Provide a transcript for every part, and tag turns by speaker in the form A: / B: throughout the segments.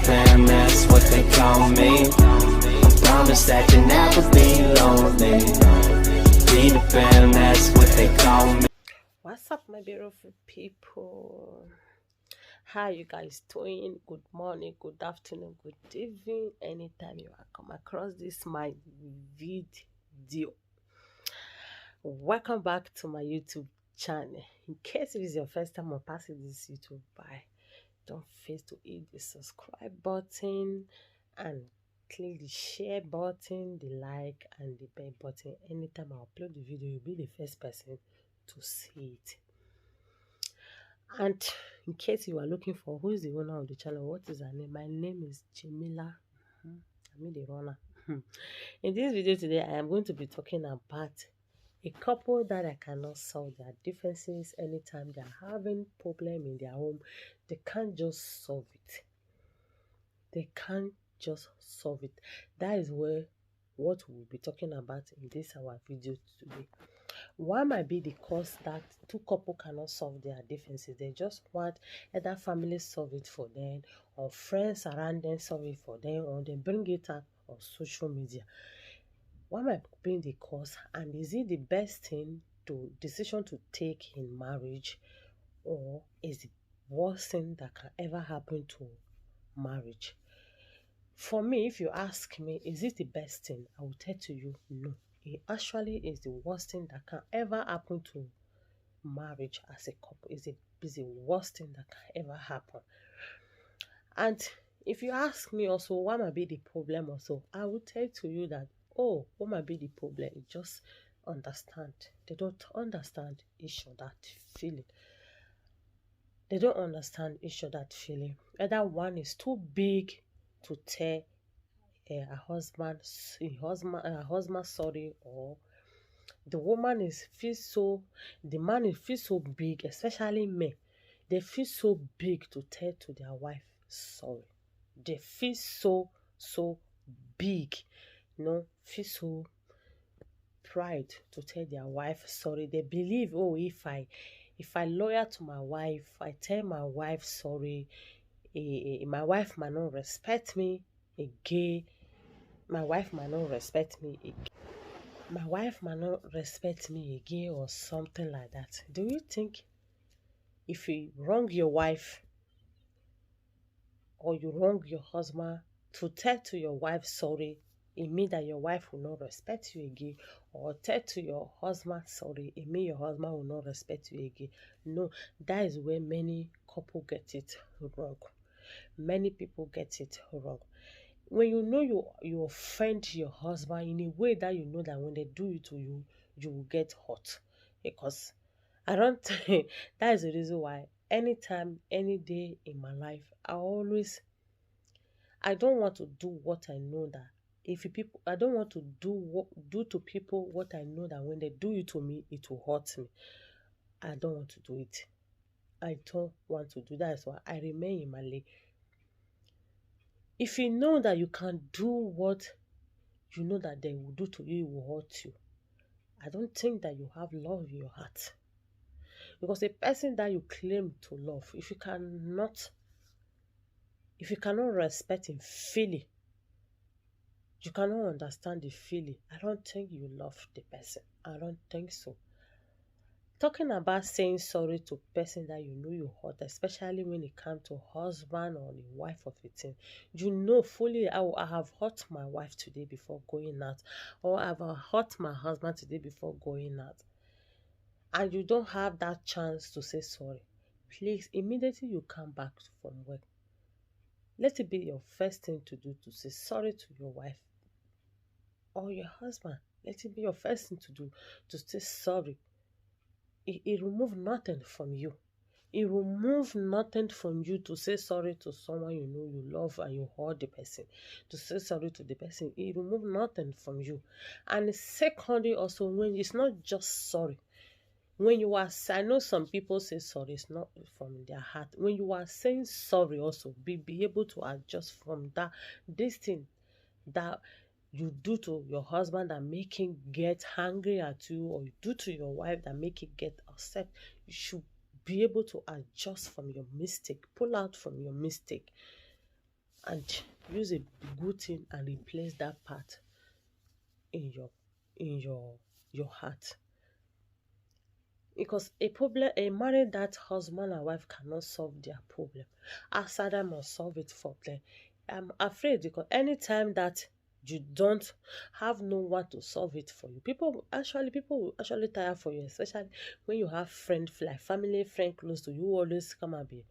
A: fam, that's what they call me. I promise that you'll never be lonely. Be the fam, that's what they call me.
B: What's up, my beautiful people? How you guys doing? Good morning, good afternoon, good evening. Anytime you are come across this my video, welcome back to my YouTube channel. In case it is your first time on passing this YouTube by, don't forget to hit the subscribe button and click the share button, the like and the bell button. Anytime I upload the video, you'll be the first person to see it. And in case you are looking for who is the owner of the channel, what is her name? My name is Jamila. I'm the runner. In this video today, I am going to be talking about a couple that I cannot solve their differences anytime they are having problem in their home. They can't just solve it. They can't just solve it. That is where what we'll be talking about in this our video today. What might be the cause that two couple cannot solve their differences? They just want either family solve it for them, or friends around them solve it for them, or they bring it up on social media. What might be the cause, and is it the best decision to take in marriage, or is it the worst thing that can ever happen to marriage? For me, if you ask me, is it the best thing? I will tell to you, no. It actually is the worst thing that can ever happen to marriage as a couple. Is the worst thing that can ever happen. And if you ask me also, what might be the problem also, I will tell to you that, what might be the problem? It just understand. They don't understand each other feeling. They don't understand each other feeling. Either one is too big to tell a husband sorry, or the woman the man feels so big, especially men. They feel so big to tell to their wife sorry. They feel so big, feel so pride to tell their wife sorry. They believe, if I loyal to my wife, I tell my wife sorry, my wife might not respect me again. My wife might not respect me again. My wife might not respect me again, or something like that. Do you think if you wrong your wife or you wrong your husband, to tell to your wife sorry, it means that your wife will not respect you again? Or tell to your husband sorry, it means your husband will not respect you again? No, that is where many couples get it wrong. Many people get it wrong. When you know you offend your husband in a way that you know that when they do it to you, you will get hurt. Because I don't think that is the reason why anytime, any day in my life, I don't want to do what I know that I don't want to do to people what I know that when they do it to me, it will hurt me. I don't want to do it. I don't want to do that. That's why I remain in my lane. If you know that you can do what you know that they will do to you, it will hurt you, I don't think that you have love in your heart. Because a person that you claim to love, if you cannot respect him feeling, you cannot understand the feeling, I don't think you love the person. I don't think so. Talking about saying sorry to person that you know you hurt, especially when it comes to husband or the wife of a thing. You know fully, I have hurt my wife today before going out, or I have hurt my husband today before going out, and you don't have that chance to say sorry. Please, immediately you come back from work, let it be your first thing to do to say sorry to your wife or your husband. Let it be your first thing to do to say sorry. It removes nothing from you. It removes nothing from you to say sorry to someone you know you love and you hurt the person. To say sorry to the person, it removes nothing from you. And secondly, also, when it's not just sorry. When you are, I know some people say sorry, it's not from their heart. When you are saying sorry, also be able to adjust from this thing that you do to your husband that make him get angry at you, or you do to your wife that make it get upset. You should be able to adjust from your mistake, pull out from your mistake, and use a good thing and replace that part in your heart. Because a marriage that husband and wife cannot solve their problem, outsider must solve it for them. I'm afraid because anytime that you don't have no one to solve it for you, people will actually tire for you, especially when you have friend like family friend close to you who always come and be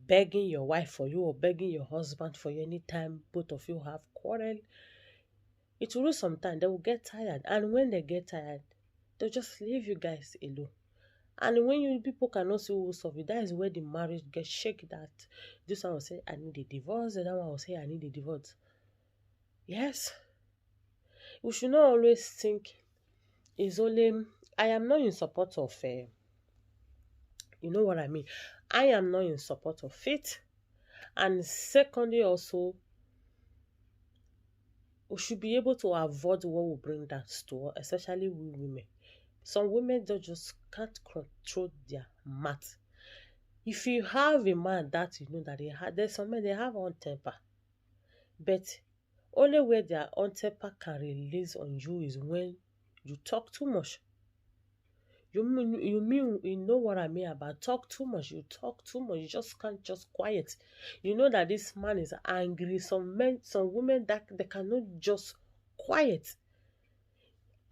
B: begging your wife for you or begging your husband for you anytime both of you have quarrel. It will lose some time. They will get tired, and when they get tired, they'll just leave you guys alone. And when you people cannot see who will solve it, that is where the marriage gets shaky. That this one will say, I need a divorce, the other one will say, I need a divorce. Yes. We should not always think it's only, I am not in support of, you know what I mean? I am not in support of it. And secondly, also, we should be able to avoid what will bring that to us, especially we women. Some women don't just can't control their mouth. If you have a man that you know that there's some men they have own temper, but only where their own temper can release on you is when you talk too much. You know what I mean about talk too much. You talk too much. You just can't just quiet. You know that this man is angry. Some women that they cannot just quiet.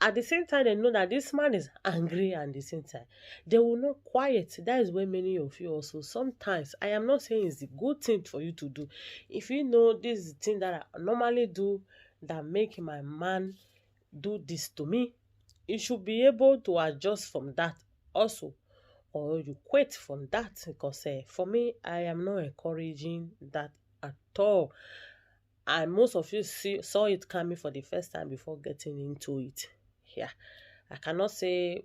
B: At the same time, they know that this man is angry, and at the same time, they will not quiet. That is where many of you also sometimes. I am not saying it's a good thing for you to do. If you know this is the thing that I normally do that make my man do this to me, you should be able to adjust from that also, or you quit from that. Because for me, I am not encouraging that at all. And most of you saw it coming for the first time before getting into it. Yeah, I cannot say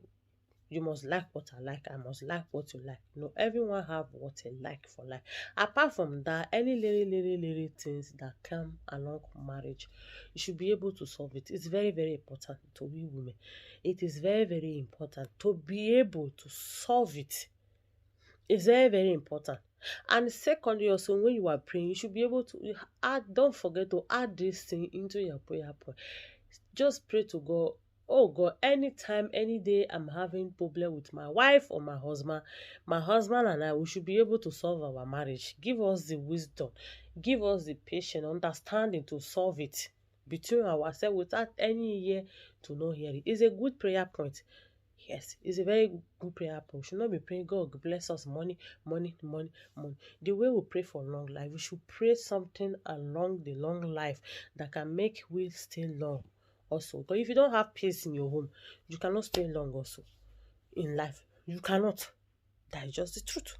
B: you must like what I like, I must like what you like. No, everyone have what they like for life. Apart from that, any little things that come along marriage, you should be able to solve it. It's very, very important to we women. It is very, very important to be able to solve it. It's very, very important. And secondly, also when you are praying, you should be able to add, don't forget to add this thing into your prayer point. Just pray to God. Oh God, anytime, any day I'm having problem with my wife or my husband and I, we should be able to solve our marriage. Give us the wisdom, give us the patience, understanding to solve it between ourselves without any ear to not hear it. It's a good prayer point. Yes, it's a very good prayer point. We should not be praying, God bless us, money, money, money, money. The way we pray for long life, we should pray something along the long life that can make we stay long also. Because if you don't have peace in your home, you cannot stay long also in life. You cannot. That is just the truth.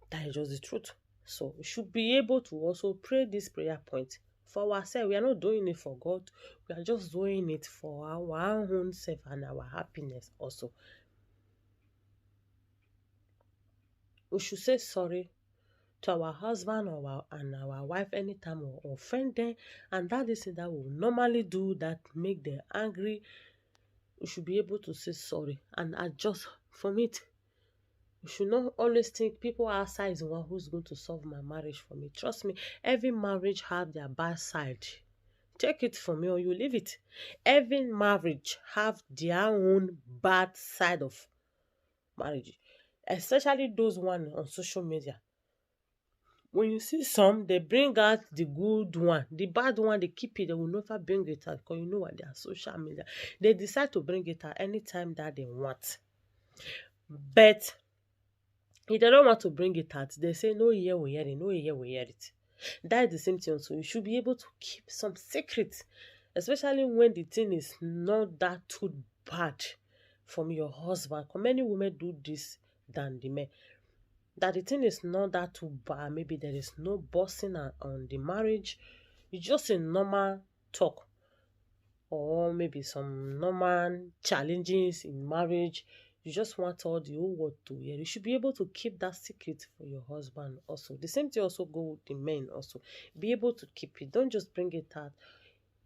B: That is just the truth. So we should be able to also pray this prayer point for ourselves. We are not doing it for God. We are just doing it for our own self and our happiness also. We should say sorry to our husband and our wife anytime we offend them, and that is thing that we normally do that make them angry. We should be able to say sorry and adjust from it. We should not always think people outside is the one who's going to solve my marriage for me. Trust me, every marriage have their bad side. Take it from me or you leave it. Every marriage have their own bad side of marriage, especially those one on social media. When you see some, they bring out the good one. The bad one, they keep it. They will never bring it out because you know what, they are social media. They decide to bring it out anytime that they want. But if they don't want to bring it out, they say, no ear will hear it, no ear will hear it. That is the same thing. So you should be able to keep some secrets, especially when the thing is not that too bad from your husband. Because many women do this than the men. That the thing is not that too bad. Maybe there is no bossing on the marriage. It's just a normal talk. Or maybe some normal challenges in marriage. You just want all the whole world to hear. You should be able to keep that secret for your husband also. The same thing also go with the men also. Be able to keep it. Don't just bring it out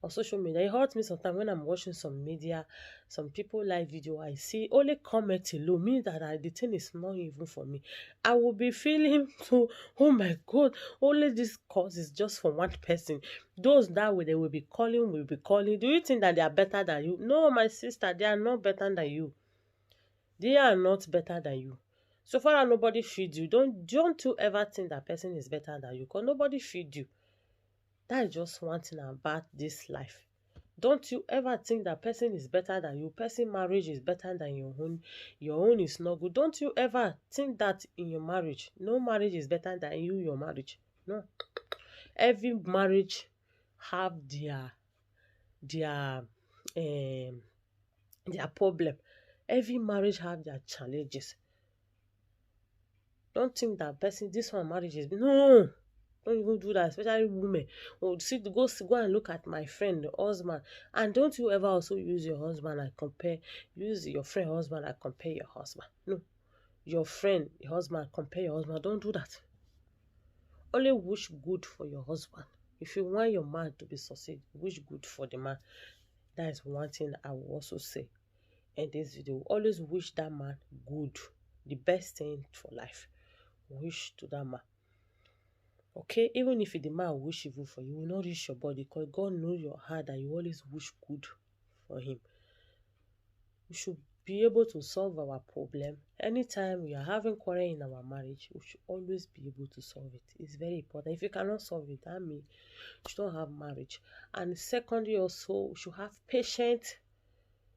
B: on social media. It hurts me sometimes when I'm watching some media, some people live video. I see only comment alone, mean that the thing is not even for me. I will be feeling so, oh my God, only this cause is just for one person. Those that way they will be calling. Do you think that they are better than you? No, my sister, they are not better than you. They are not better than you. So far as nobody feeds you, don't you ever think that person is better than you, because nobody feeds you. That is just one thing about this life. Don't you ever think that person is better than you. Person marriage is better than your own. Your own is not good. Don't you ever think that in your marriage. No marriage is better than you, your marriage. No. Every marriage have their problem. Every marriage have their challenges. Don't think that person, this one marriage is no. Don't even do that, especially women. Go and look at my friend, the husband. And don't you ever also use your husband and use your friend husband and compare your husband. No. Your friend, your husband, compare your husband. Don't do that. Only wish good for your husband. If you want your man to be succeed, wish good for the man. That is one thing I will also say in this video. Always wish that man good. The best thing for life. Wish to that man. Okay, even if the man wish evil for you, you will not reach your body, because God knows your heart that you always wish good for him. We should be able to solve our problem. Anytime we are having quarrel in our marriage, we should always be able to solve it. It's very important. If you cannot solve it, that means you should not have marriage. And secondly, also, we should have patience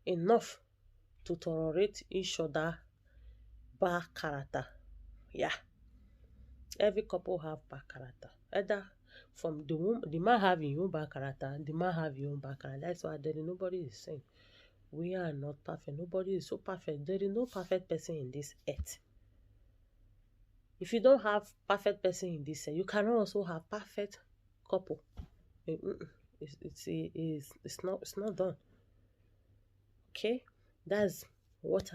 B: enough to tolerate each other bad character. Yeah. Every couple have bad character. Either from the man have his own bad character, the man have his own bad character. That's why nobody is saying we are not perfect. Nobody is so perfect. There is no perfect person in this earth. If you don't have perfect person in this earth, you cannot also have perfect couple. It's not done. Okay, that's what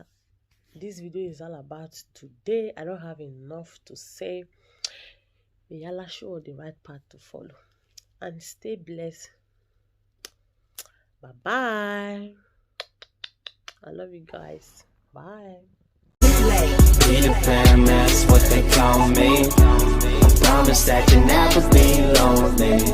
B: this video is all about today. I don't have enough to say. May Allah show the right path to follow. And stay blessed. Bye-bye. I love you guys. Bye.
A: Peter Pan, that's what they call me. I promise that you'll never be lonely.